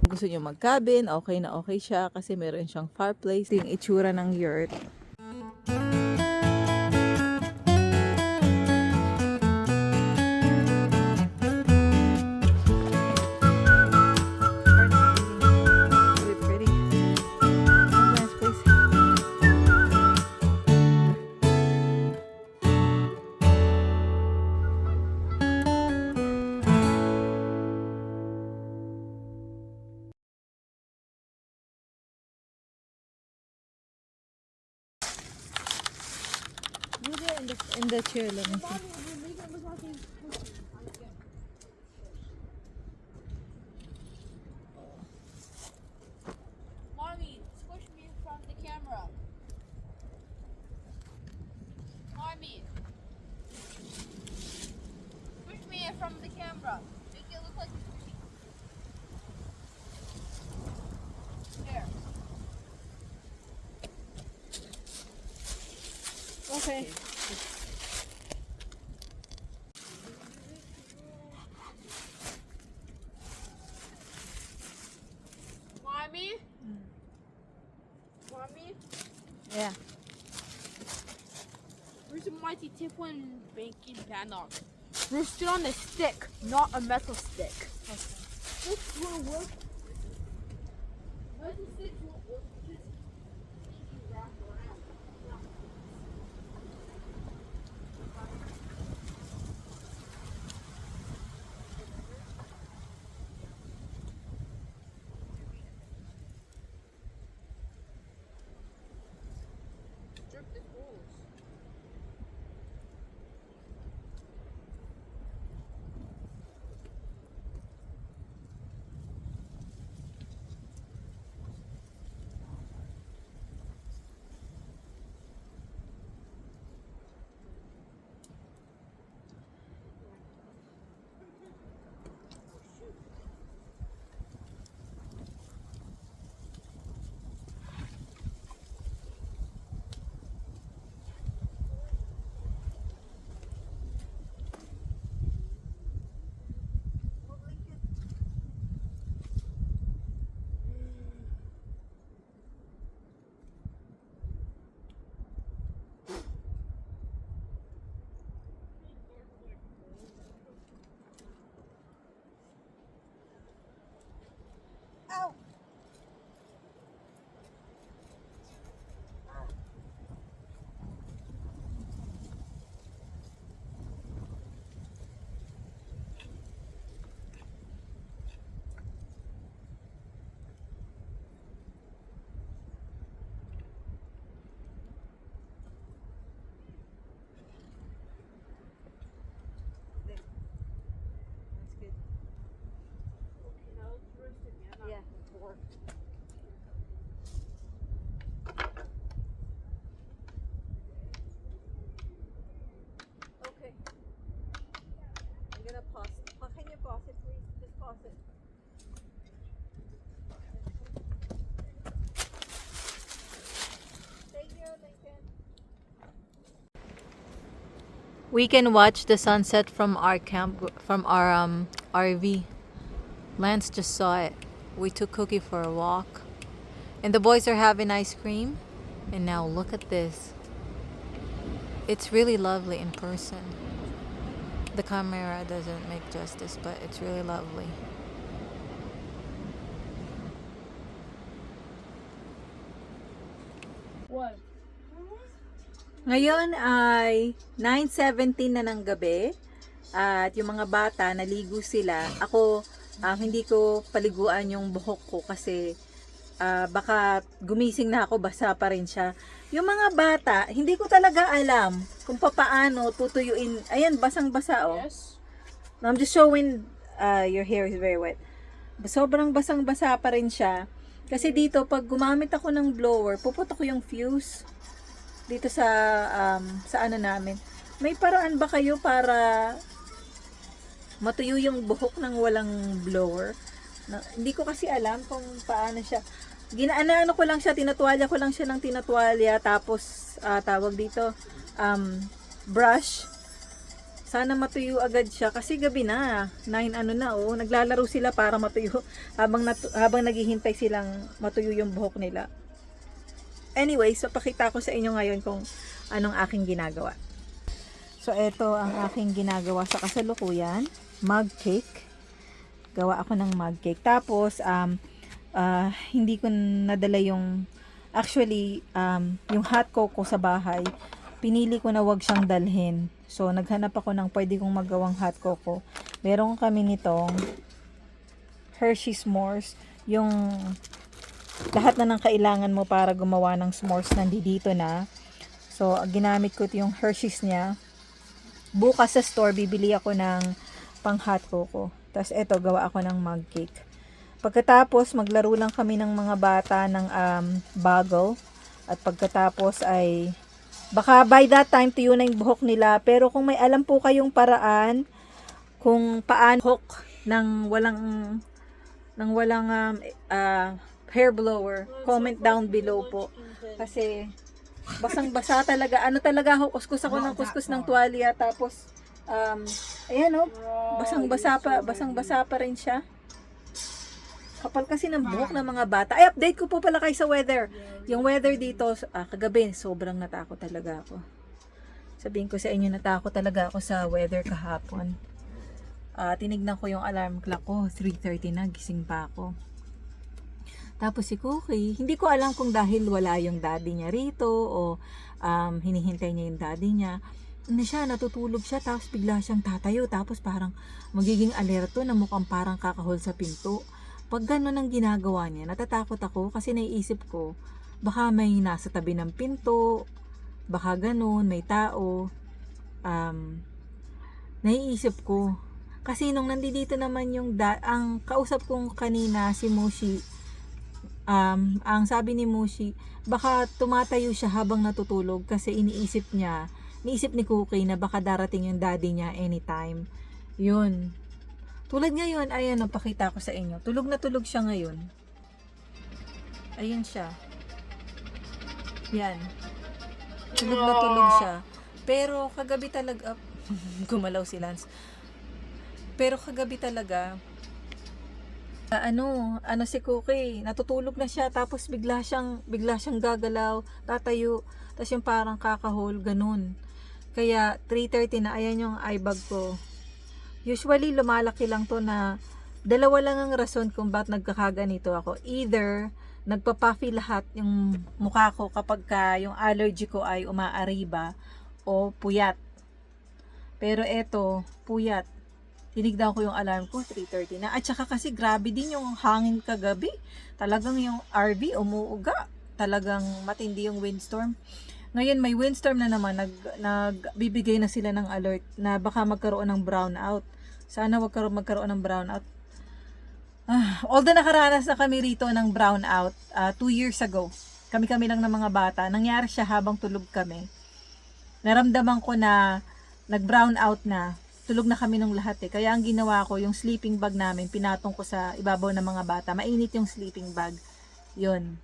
Gusto nyo mag-cabin, okay na okay siya kasi meron siyang fireplace. Yung itsura ng yurt. Really pretty. Nice place. In the chair, let me see. Mommy, squish me in front of the camera. Mommy, squish me in front of the camera. Make it look like a squishy. There. Okay. Mommy? Mommy? Yeah. Where's the mighty Tiffin bacon bannock? Roasted on a stick, not a metal stick. This won't work. Metal sticks won't work because you wrap around. Jerk the holes. Yeah. Okay. I'm gonna pause. Can you pause it, please? Just pause it. Thank you, Lincoln. We can watch the sunset from our RV. Lance just saw it. We took Cookie for a walk. And the boys are having ice cream. And now look at this. It's really lovely in person. The camera doesn't make justice, but it's really lovely. What? Ngayon ay 9:17 na ng gabi. At yung mga bata, naligo sila. Ako, hindi ko paliguan yung buhok ko kasi baka gumising na ako, basa pa rin siya. Yung mga bata, hindi ko talaga alam kung paano tutuyuin. Ayan, basang-basa oh. Yes. I'm just showing your hair is very wet. Sobrang basang-basa pa rin siya. Kasi dito, pag gumamit ako ng blower, puputok ko yung fuse dito sa ano namin. May paraan ba kayo para matuyo yung buhok ng walang blower? Hindi ko kasi alam kung paano siya. Ginaano ko lang siya, tinatwalya ko lang siya ng tinatwalya, tapos tawag dito brush. Sana matuyo agad siya kasi gabi na. 9 ano na oh. Naglalaro sila para matuyo habang naghihintay silang matuyo yung buhok nila. Anyway, so pakita ko sa inyo ngayon kung anong aking ginagawa. So ito ang aking ginagawa sa kasalukuyan, mug cake. Gawa ako ng mug cake. Tapos hindi ko nadala yung yung hot cocoa sa bahay. Pinili ko na wag siyang dalhin. So, naghanap ako ng pwede kong magawang hot cocoa. Meron kami nitong Hershey S'mores. Yung lahat na ng kailangan mo para gumawa ng s'mores nandito na. So, ginamit ko yung Hershey's niya. Bukas sa store, bibili ako ng pang hot cocoa. Tapos, eto, gawa ako ng mug cake. Pagkatapos, maglaro lang kami ng mga bata ng boggle. At pagkatapos ay baka by that time tuyo na yung buhok nila. Pero kung may alam po kayong paraan kung paano hook ng walang hair blower, comment down below po. Kasi basang-basa talaga. Ano talaga ako, kuskus ako ng kuskus ng tuwalya. Tapos ayan oh, basang-basa pa rin siya. Kapal kasi ng buhok ng mga bata. Ay, update ko po pala kayo sa weather. Yung weather dito, kagabi, sobrang natakot talaga ako. Sabihin ko sa inyo, natakot talaga ako sa weather kahapon. Tinignan ko yung alarm clock ko, 3:30 na, gising pa ako. Tapos si Cookie, hindi ko alam kung dahil wala yung daddy niya rito o hinihintay niya yung daddy niya. Natutulog siya, tapos bigla siyang tatayo, tapos parang magiging alerto na mukhang parang kakahol sa pinto. Pag gano'n ang ginagawa niya, natatakot ako kasi naiisip ko, baka may nasa tabi ng pinto, baka gano'n, may tao. Naiisip ko. Kasi nung nandito naman ang kausap kong kanina, si Mushi, ang sabi ni Mushi, baka tumatayo siya habang natutulog kasi iniisip ni Cookie na baka darating yung daddy niya anytime. Yun. Tulad ngayon, ayan, pakita ko sa inyo. Tulog na tulog siya ngayon. Ayan siya. Yan. Tulog na tulog siya. Pero kagabi talaga, gumalaw si Lance. Pero kagabi talaga, ano si Cookie, natutulog na siya, tapos bigla siyang gagalaw, tatayo, tapos yung parang kakahol, ganun. Kaya 3:30 na, ayan yung eye bag ko. Usually, lumalaki lang to na dalawa lang ang rason kung bakit nagkakaganito ako. Either, nagpa-puffy lahat yung mukha ko kapag yung allergy ko ay umaariba o puyat. Pero eto, puyat. Tinignan ko yung alarm ko, 3:30 na. At saka kasi grabe din yung hangin kagabi. Talagang yung RV umuuga. Talagang matindi yung windstorm. Ngayon may windstorm na naman, nagbibigay na sila ng alert na baka magkaroon ng brownout. Sana wag magkaroon ng brownout. Although nakaranas na kami rito ng brownout 2 years ago. Kami lang ng mga bata. Nangyari siya habang tulog kami. Naramdaman ko na nag-brownout na. Tulog na kami ng lahat eh. Kaya ang ginawa ko, yung sleeping bag namin, pinatong ko sa ibabaw ng mga bata. Mainit yung sleeping bag. Yun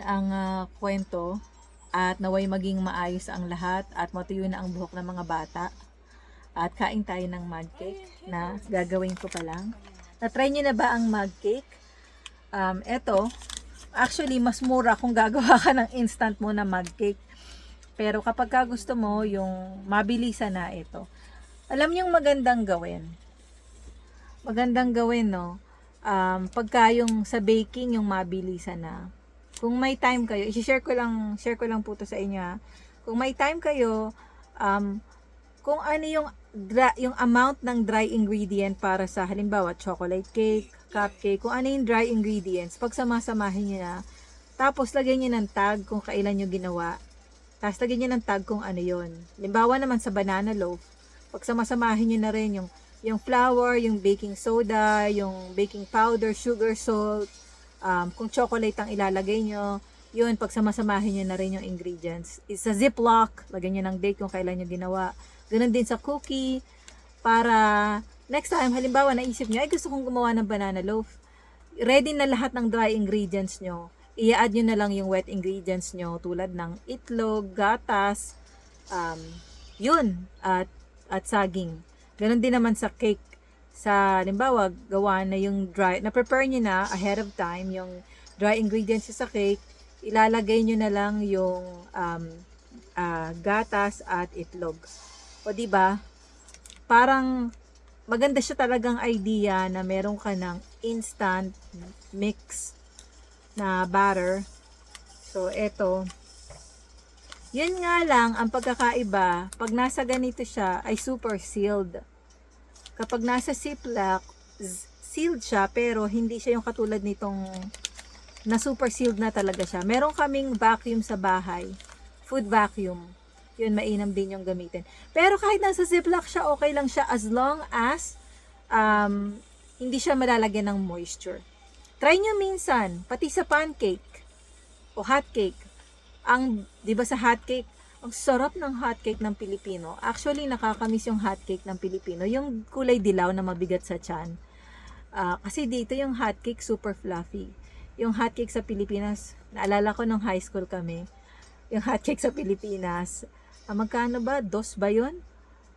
ang kwento. At naway maging maayos ang lahat at matuyo na ang buhok ng mga bata. At kain tayo ng mug cake na gagawin ko pa lang. Na-try niyo na ba ang mug cake? Eto, actually mas mura kung gagawa ka ng instant mo na mug cake. Pero kapag ka gusto mo yung mabilisan na ito. Alam niyo yung magandang gawin. Magandang gawin, no? Pagka yung sa baking yung mabilisan na. Kung may time kayo, i-share ko lang po to sa inyo. Kung may time kayo, kung ano yung amount ng dry ingredient para sa halimbawa chocolate cake, cupcake, kung ano yung dry ingredients, pag samasamahin niyo na, tapos lagyan niyo ng tag kung kailan niyo ginawa, tapos lagyan niyo ng tag kung ano yon. Halimbawa naman sa banana loaf, pag samasamahin niyo na rin yung flour, yung baking soda, yung baking powder, sugar, salt, kung chocolate ang ilalagay nyo, yun, pag samasamahin nyo na rin yung ingredients. It's a ziplock, lagyan nyo ng date kung kailan nyo ginawa. Ganun din sa cookie, para next time, halimbawa, naisip nyo, ay gusto kong gumawa ng banana loaf. Ready na lahat ng dry ingredients nyo. I-add nyo na lang yung wet ingredients nyo, tulad ng itlog, gatas, yun, at saging. Ganon din naman sa cake. Sa, halimbawa, gawa na yung dry, na-prepare nyo na ahead of time yung dry ingredients sa cake, ilalagay nyo na lang yung gatas at itlog. O, di ba? Parang maganda siya talagang idea na meron ka ng instant mix na batter. So, eto. Yun nga lang, ang pagkakaiba, pag nasa ganito siya, ay super sealed. Kapag nasa Ziploc, sealed siya, pero hindi siya yung katulad nitong na super sealed na talaga siya. Meron kaming vacuum sa bahay. Food vacuum. Yun, mainam din yung gamitin. Pero kahit nasa Ziploc siya, okay lang siya as long as hindi siya malalagyan ng moisture. Try nyo minsan, pati sa pancake o hot cake. Di ba sa hot cake, ang sarap ng hotcake ng Pilipino. Actually, nakakamiss yung hotcake ng Pilipino. Yung kulay dilaw na mabigat sa tiyan. Kasi dito yung hotcake super fluffy. Yung hotcake sa Pilipinas, naalala ko nung high school kami, yung hotcake sa Pilipinas, magkano ba? 2 ba yun?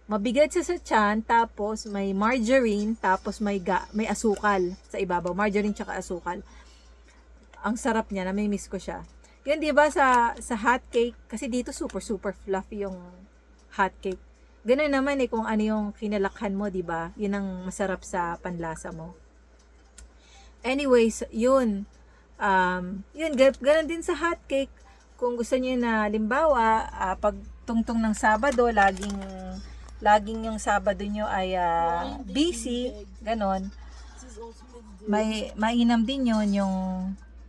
Mabigat siya sa tiyan, tapos may margarine, tapos may asukal sa ibabaw. Margarine tsaka asukal. Ang sarap niya, nami-miss ko siya. Yun, di ba, sa hot cake, kasi dito super fluffy yung hot cake. Ganun naman kung ano yung kinalakhan mo, di ba? Yun ang masarap sa panlasa mo. Anyways, yun. Yun, ganun din sa hot cake. Kung gusto niyo na, limbawa, pag tungtong ng Sabado, laging yung Sabado nyo ay busy, ganon. Mainam din yun,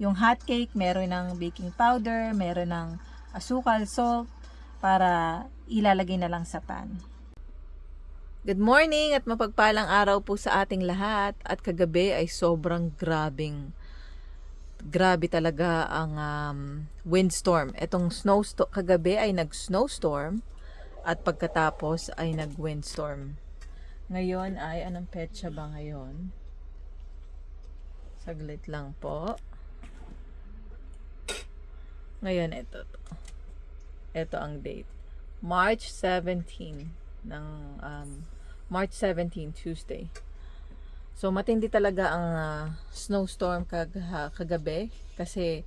yung hot cake, meron ng baking powder, meron ng asukal, salt, para ilalagay na lang sa pan. Good morning at mapagpalang araw po sa ating lahat. At kagabi ay sobrang grabe talaga ang windstorm. Etong kagabi ay nag-snowstorm at pagkatapos ay nag-windstorm. Ngayon ay, anong petsa ba ngayon? Saglit lang po. Ngayon, ito ang date. March 17 ng March 17, Tuesday. So, matindi talaga ang snowstorm kagabi kasi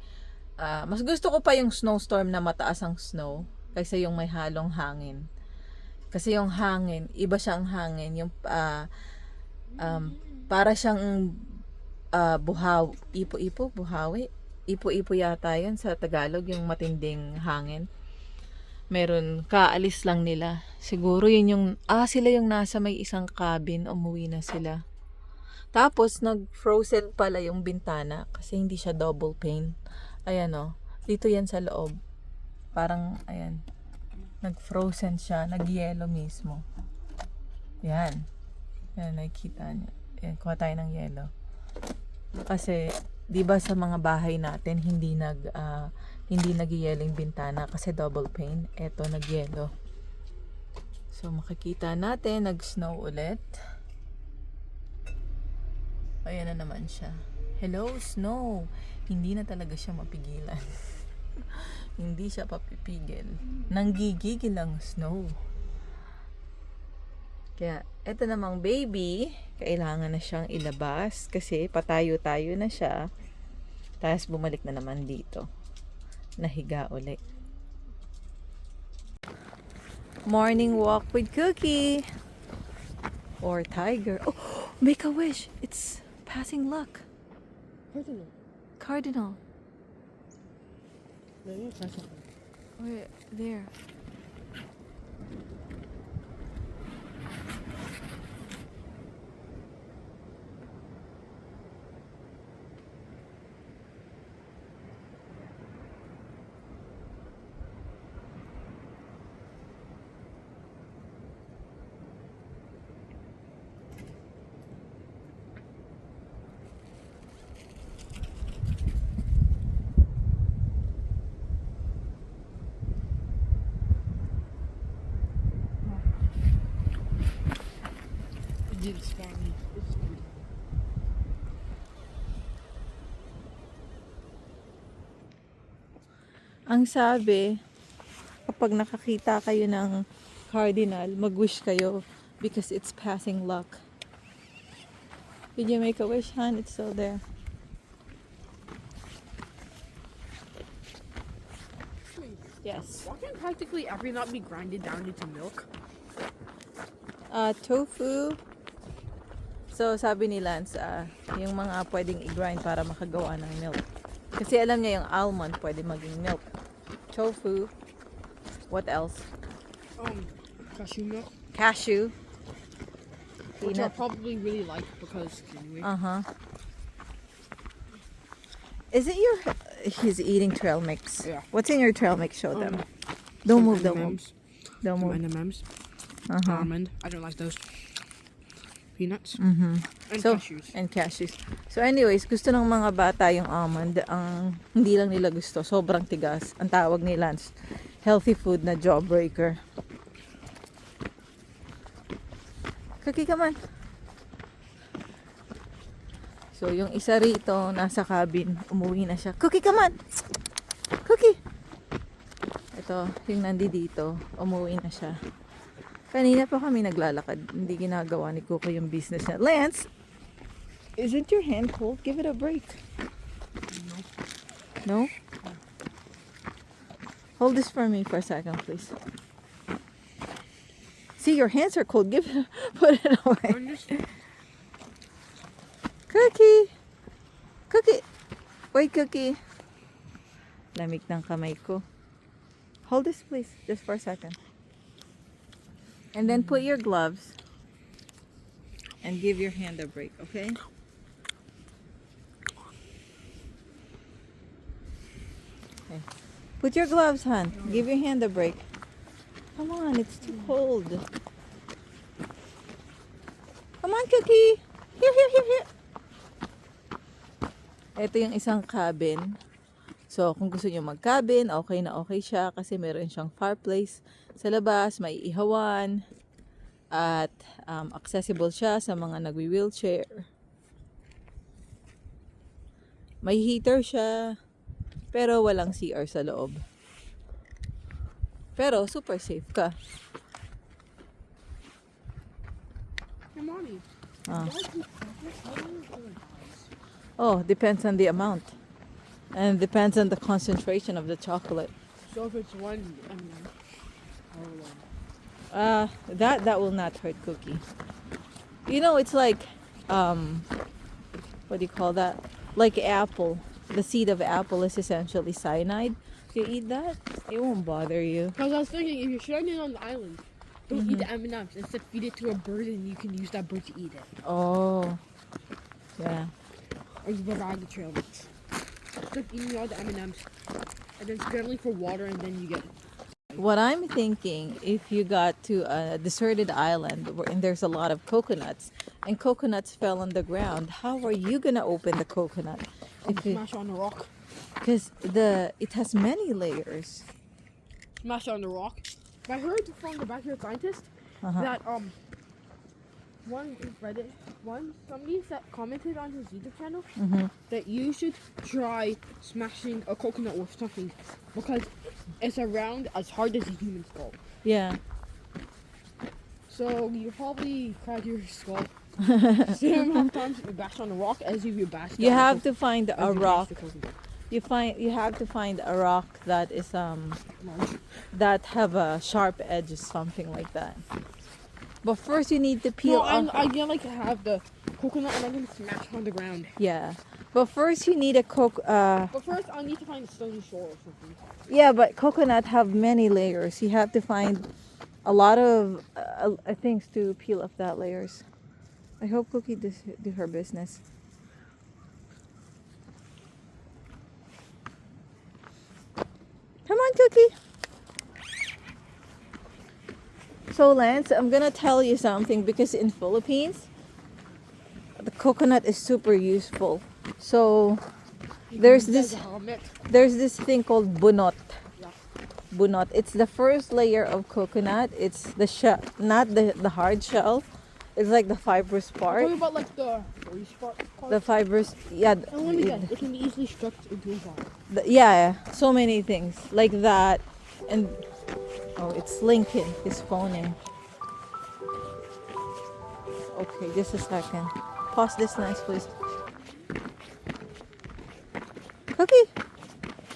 mas gusto ko pa yung snowstorm na mataas ang snow kaysa yung may halong hangin. Kasi yung hangin, iba siyang hangin. Yung para siyang buhawi. Ipo-ipo yata yun sa Tagalog, yung matinding hangin. Meron, kaalis lang nila. Siguro yun yung, sila yung nasa may isang cabin, umuwi na sila. Tapos, nag-frozen pala yung bintana kasi hindi siya double pane. Ayan dito yan sa loob. Parang, ayan, nag-frozen siya, nag-yellow mismo. Yan. Yan, nakikita niya. Yan, kuha tayo ng yellow. Kasi, 'di ba sa mga bahay natin hindi nag-yellow yung bintana kasi double pane. Eto nag-yellow. So makikita natin nag-snow ulit. Ayan na naman siya. Hello snow. Hindi na talaga siya mapigilan. Hindi siya papipigil. Nanggigigil ang snow. Kaya, eto namang baby, kailangan na siyang ilabas kasi patayo-tayo na siya. Tapos bumalik na naman dito. Nahiga ulit. Morning walk with Cookie. Or Tiger. Oh, make a wish. It's passing luck. Cardinal. Where? There. Ang sabi, kapag nakakita kayo ng cardinal, mag-wish kayo because it's passing luck. Did you make a wish, Han? It's still there. Yes. Why can practically every nut be grinded down into milk? Tofu. So, sabi ni Lance, yung mga pwedeng i-grind para makagawa ng milk. Kasi alam niya yung almond pwede maging milk. Tofu. What else? Cashew milk. Cashew. Which I Peanut. probably really like because anyway. Is it your... He's eating trail mix. Yeah. What's in your trail mix? Show them. Don't move, don't move. Don't Some move. M&Ms. Uh-huh. Almond. I don't like those. Peanuts. Mm-hmm. And So, cashews. and cashews. So anyways, gusto ng mga bata yung almond. Ang hindi lang nila gusto, sobrang tigas. Ang tawag ni Lance, healthy food na jawbreaker. Cookie, come on. So, yung isa rito, nasa cabin, umuwi na siya. Cookie, come on! Cookie! Ito, yung nandito, umuwi na siya. Kanina pa kami naglalakad. Hindi ginagawa ni Coco yung business niya. Lance, isn't your hand cold? Give it a break. No? Hold this for me for a second, please. See, your hands are cold. Give it, put it away. I'm just Cookie! Cookie! Wait, Cookie. Lamig ng kamay ko. Hold this, please. Just for a second. And then put your gloves. And give your hand a break, okay? Okay. Put your gloves, hon. Give your hand a break. Come on, it's too cold. Come on, Cookie. Here. Ito yung isang cabin. So, kung gusto nyo mag-cabin, okay na okay siya kasi meron siyang fireplace sa labas, may ihawan, at accessible siya sa mga nagwi-wheelchair. May heater siya, pero walang CR sa loob. Pero, super safe ka. Hey, Mommy. Ah. Why do you practice? How do you do it? Oh, depends on the amount. And depends on the concentration of the chocolate. So if it's one M&M, That will not hurt Cookie. You know, it's like, what do you call that? Like apple. The seed of apple is essentially cyanide. If you eat that, it won't bother you. Because I was thinking, if you're stranded on the island, don't eat the M&Ms. Instead, feed it to a bird, and you can use that bird to eat it. Oh, yeah. Or you provide the trail mix. It's like eating all the M&Ms, and then scrambling for water, and then you get. What I'm thinking, if you got to a deserted island and there's a lot of coconuts, and coconuts fell on the ground, how are you gonna open the coconut? Smash on the rock. Because it has many layers. Smash on the rock. I heard from the backyard scientist that somebody commented on his YouTube channel that you should try smashing a coconut with something because it's around as hard as a human skull. Yeah. So you probably crack your skull same amount of times if you bash on a rock as if you bash. You have to find a rock. You have to find a rock that is Large. that have a sharp edge or something like that. But first you need to peel No, off. I get like have the coconut and I'm gonna smash on the ground. Yeah. But first you need a But first I need to find a stony shore or something. yeah, but coconut have many layers. You have to find a lot of things to peel off that layers. I hope Cookie do her business. Come on, Cookie. So Lance, I'm gonna tell you something because in Philippines, the coconut is super useful. So there's this thing called bunot. Yeah. Bunot. It's the first layer of coconut. It's the shell, not the hard shell. It's like the fibrous part. Talking about like the free spot part. The fibrous, yeah. And let me guess, it can be easily struck into a ball. Yeah, so many things like that, and Oh, it's Lincoln. He's phoning. Okay, just a second. Pause this nice, please. Cookie!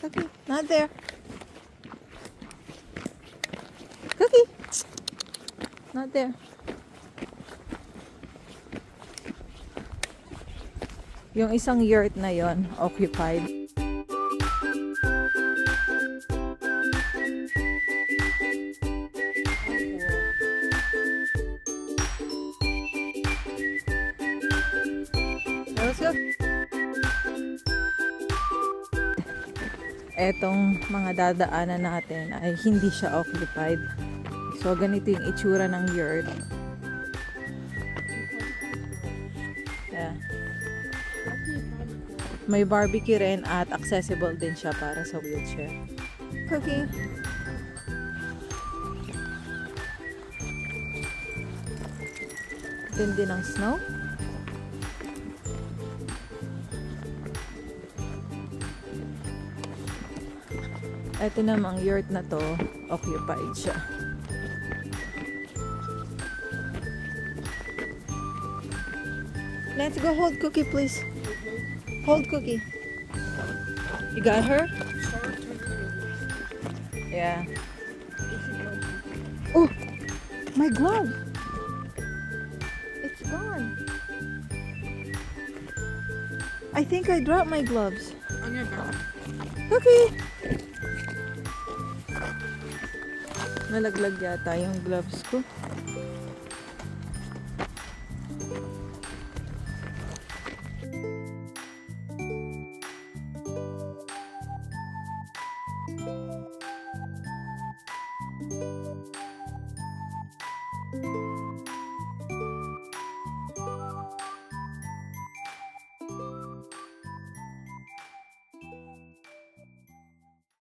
Cookie, not there. Cookie! Not there. Yung isang yurt na yon occupied. Let's go. Etong mga dadaanan natin ay hindi siya occupied. So, ganito yung itsura ng yurt. Yeah. May barbecue rin at accessible din siya para sa wheelchair. Cookie. Tindi ng snow. Ito namang yurt na to, occupied siya. Let's go hold Cookie, please. Hold Cookie. You got her? Yeah. Oh, my glove. It's gone. I think I dropped my gloves. On your back. Cookie! Nalaglag yata yung gloves ko.